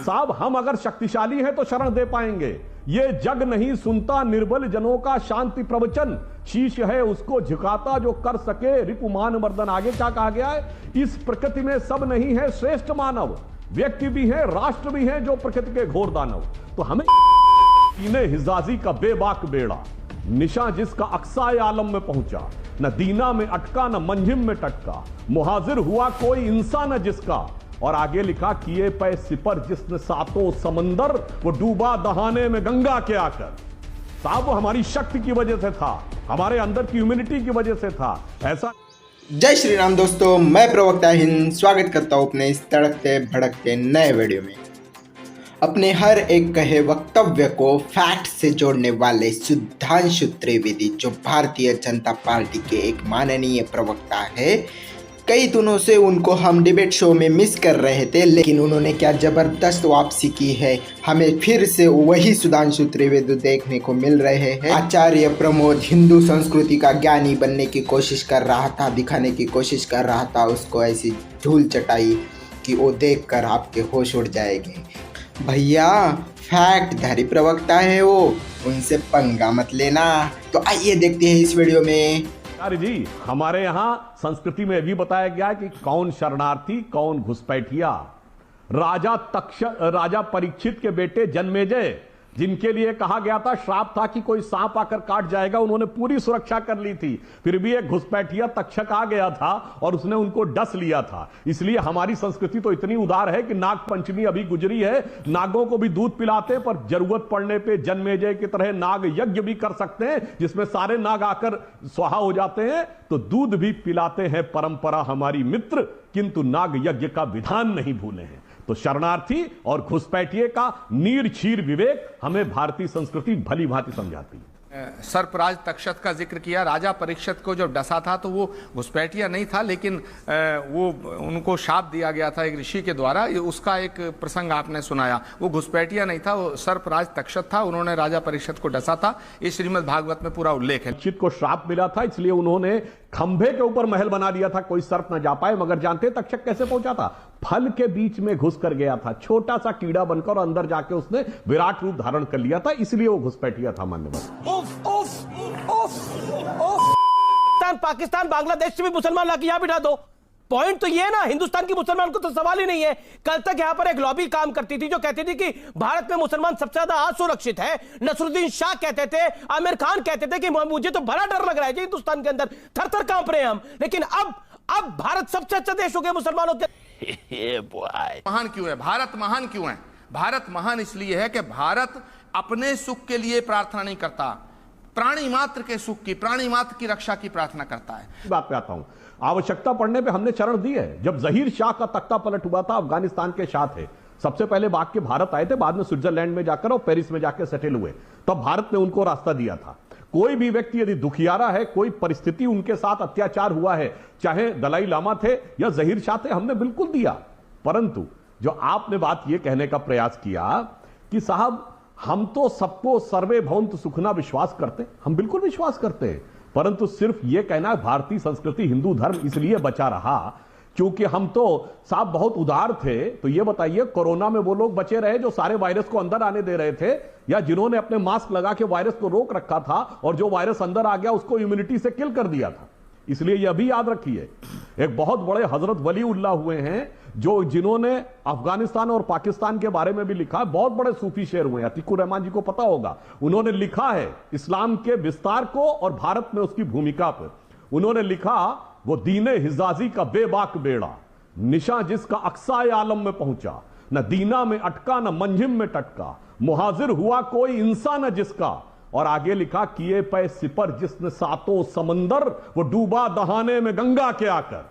साहब हम अगर शक्तिशाली हैं तो शरण दे पाएंगे। ये जग नहीं सुनता निर्बल जनों का शांति प्रवचन, शीश है उसको झुकाता जो कर सके रिपुमान मर्दन। आगे क्या कहा गया है? इस प्रकृति में सब नहीं है श्रेष्ठ मानव, व्यक्ति भी है राष्ट्र भी है जो प्रकृति के घोर दानव। तो हमें कीने हिजाजी का बेबाक बेड़ा, निशा जिसका अक्साए आलम में पहुंचा, न दीना में अटका न मंजिम में टटका, मुहाजिर हुआ कोई इंसान न जिसका। और आगे लिखा किए पे सिपर जिसने सातों समंदर, वो डूबा दहाने में गंगा के आकर। साहब वो हमारी शक्ति की वजह से था, हमारे अंदर की ह्यूमिनिटी की वजह से था ऐसा। जय श्री राम दोस्तों, मैं प्रवक्ता हिंद स्वागत करता हूं अपने इस तड़कते भड़कते नए वीडियो में। अपने हर एक कहे वक्तव्य को फैक्ट से जोड़ने वाले सुधांशु त्रिवेदी, जो भारतीय जनता पार्टी के एक माननीय प्रवक्ता है, कई दिनों से उनको हम डिबेट शो में मिस कर रहे थे, लेकिन उन्होंने क्या जबरदस्त वापसी की है। हमें फिर से वही सुधांशु त्रिवेदी देखने को मिल रहे हैं। आचार्य प्रमोद हिंदू संस्कृति का ज्ञानी बनने की कोशिश कर रहा था, दिखाने की कोशिश कर रहा था, उसको ऐसी धूल चटाई कि वो देखकर आपके होश उड़ जाएंगे। भैया फैक्ट धारी प्रवक्ता है वो, उनसे पंगा मत लेना। तो आइए देखते हैं इस वीडियो में। जी हमारे यहां संस्कृति में भी बताया गया है कि कौन शरणार्थी कौन घुसपैठिया। राजा परीक्षित के बेटे जन्मेजय, जिनके लिए कहा गया था, श्राप था कि कोई सांप आकर काट जाएगा, उन्होंने पूरी सुरक्षा कर ली थी, फिर भी एक घुसपैठिया तक्षक आ गया था और उसने उनको डस लिया था। इसलिए हमारी संस्कृति तो इतनी उदार है कि नाग पंचमी अभी गुजरी है, नागों को भी दूध पिलाते, पर जरूरत पड़ने पे जन्मेजय की तरह नाग यज्ञ भी कर सकते हैं, जिसमें सारे नाग आकर स्वाहा हो जाते हैं। तो दूध भी पिलाते हैं परंपरा हमारी मित्र, किंतु नाग यज्ञ का विधान नहीं भूले हैं। तो शरणार्थी और घुसपैठिए का नीर छीर विवेक हमें भारतीय संस्कृति भली भांति समझाती है। सर्पराज तक्षक का जिक्र किया। राजा परीक्षित को जब डसा था तो वो घुसपैठिया नहीं था, लेकिन वो उनको शाप दिया गया था एक ऋषि के द्वारा, उसका एक प्रसंग आपने सुनाया। वो घुसपैठिया नहीं था, वो सर्पराज तक्षक था, उन्होंने राजा परीक्षित को डसा था। इस श्रीमद् भागवत में पूरा उल्लेख है। परीक्षित को श्राप मिला था, इसलिए उन्होंने खंभे के ऊपर महल बना दिया था, कोई सर्प न जा पाए। मगर जानते तक्षक कैसे पहुंचा था? फल के बीच में घुस कर गया था, छोटा सा कीड़ा बनकर, अंदर जाके उसने विराट रूप धारण कर लिया था, इसलिए वो घुसपैठिया था। मान्यवर पाकिस्तान बांग्लादेश से भी मुसलमान लाके यहां बिठा दो। पॉइंट तो ये है ना, हिंदुस्तान की मुसलमान को तो सवाल ही नहीं है। कल तक यहां पर एक लॉबी काम करती थी जो कहती थी कि भारत में मुसलमान सबसे ज्यादा असुरक्षित है। नसरुद्दीन शाह कहते थे, आमिर खान कहते थे कि मुझे तो बड़ा डर लग रहा है जी, हिंदुस्तान के अंदर थर थर कांप रहे हैं हम। लेकिन अब भारत सबसे अच्छा देश हो गया मुसलमानों के। महान क्यों है भारत? महान क्यों है भारत? महान इसलिए है कि भारत अपने सुख के लिए प्रार्थना नहीं करता, प्राणी मात्र के सुख की, प्राणी मात्र की रक्षा की प्रार्थना करता है। बात पे आता हूं, आवश्यकता पड़ने पे हमने शरण दी है। जब जहीर शाह का तख्ता पलट हुआ था, अफगानिस्तान के शाह थे, सबसे पहले भाग के भारत आए थे, बाद में स्विट्जरलैंड में जाकर और पेरिस में जाकर सेटल हुए, तब भारत ने उनको रास्ता दिया था। कोई भी व्यक्ति यदि दुखियारा है, कोई परिस्थिति उनके साथ अत्याचार हुआ है, चाहे दलाई लामा थे या जहीर शाह थे, हमने बिल्कुल दिया। परंतु जो आपने बात यह कहने का प्रयास किया कि साहब हम तो सबको सर्वे भवन्तु सुखना विश्वास करते, हम बिल्कुल विश्वास करते हैं, परंतु सिर्फ यह कहना भारतीय संस्कृति हिंदू धर्म इसलिए बचा रहा क्योंकि हम तो साहब बहुत उदार थे। तो यह बताइए, कोरोना में वो लोग बचे रहे जो सारे वायरस को अंदर आने दे रहे थे, या जिन्होंने अपने मास्क लगा के वायरस को रोक रखा था और जो वायरस अंदर आ गया उसको इम्यूनिटी से किल कर दिया था? इसलिए यह भी याद रखिए, एक बहुत बड़े हजरत वली उल्लाह हुए हैं जिन्होंने अफगानिस्तान और पाकिस्तान के बारे में भी लिखा है। बहुत बड़े सूफी शेर हुए हैं, अतीकुर रहमान जी को पता होगा, उन्होंने लिखा है इस्लाम के विस्तार को और भारत में उसकी भूमिका पर। उन्होंने लिखा, वो दीने हिजाजी का बेबाक बेड़ा, निशा जिसका अक्साए आलम में पहुंचा, न दीना में अटका न मंजिम में टटका, मुहाजिर हुआ कोई इंसान न जिसका। और आगे लिखा किए पे सिपर जिसने सातों समंदर, वो डूबा दहाने में गंगा के आकर।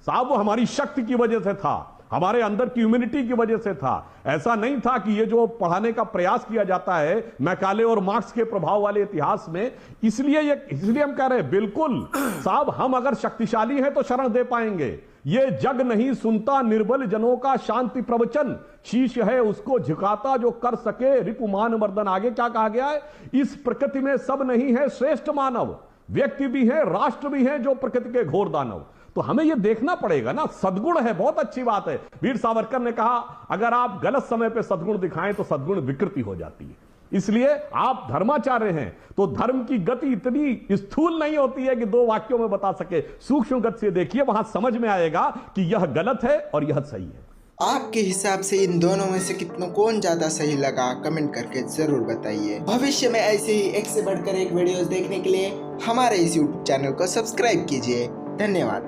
साहब वो हमारी शक्ति की वजह से था, हमारे अंदर की ह्यूमिनिटी की वजह से था। ऐसा नहीं था कि ये जो पढ़ाने का प्रयास किया जाता है मैकाले और मार्क्स के प्रभाव वाले इतिहास में, इसलिए हम कह रहे हैं बिल्कुल साहब हम अगर शक्तिशाली हैं तो शरण दे पाएंगे। ये जग नहीं सुनता निर्बल जनों का शांति प्रवचन, शीश है उसको झुकाता जो कर सके रिपुमान मर्दन। आगे क्या कहा गया है? इस प्रकृति में सब नहीं है श्रेष्ठ मानव, व्यक्ति भी है राष्ट्र भी है जो प्रकृति के घोर दानव। तो हमें यह देखना पड़ेगा ना, सद्गुण है, बहुत अच्छी बात है। वीर सावरकर ने कहा अगर आप गलत समय पर सद्गुण दिखाएं तो सद्गुण विकृति हो जाती है। इसलिए आप धर्माचार्य हैं तो धर्म की गति इतनी स्थूल नहीं होती है कि 2 वाक्यों में बता सके। सूक्ष्म गति से देखिए, वहां समझ में आएगा कि यह गलत है और यह सही है। आपके हिसाब से इन दोनों में से कितनों कौन ज्यादा सही लगा, कमेंट करके जरूर बताइए। भविष्य में ऐसे ही एक से बढ़कर एक वीडियोस देखने के लिए हमारे इस YouTube चैनल को सब्सक्राइब कीजिए। धन्यवाद।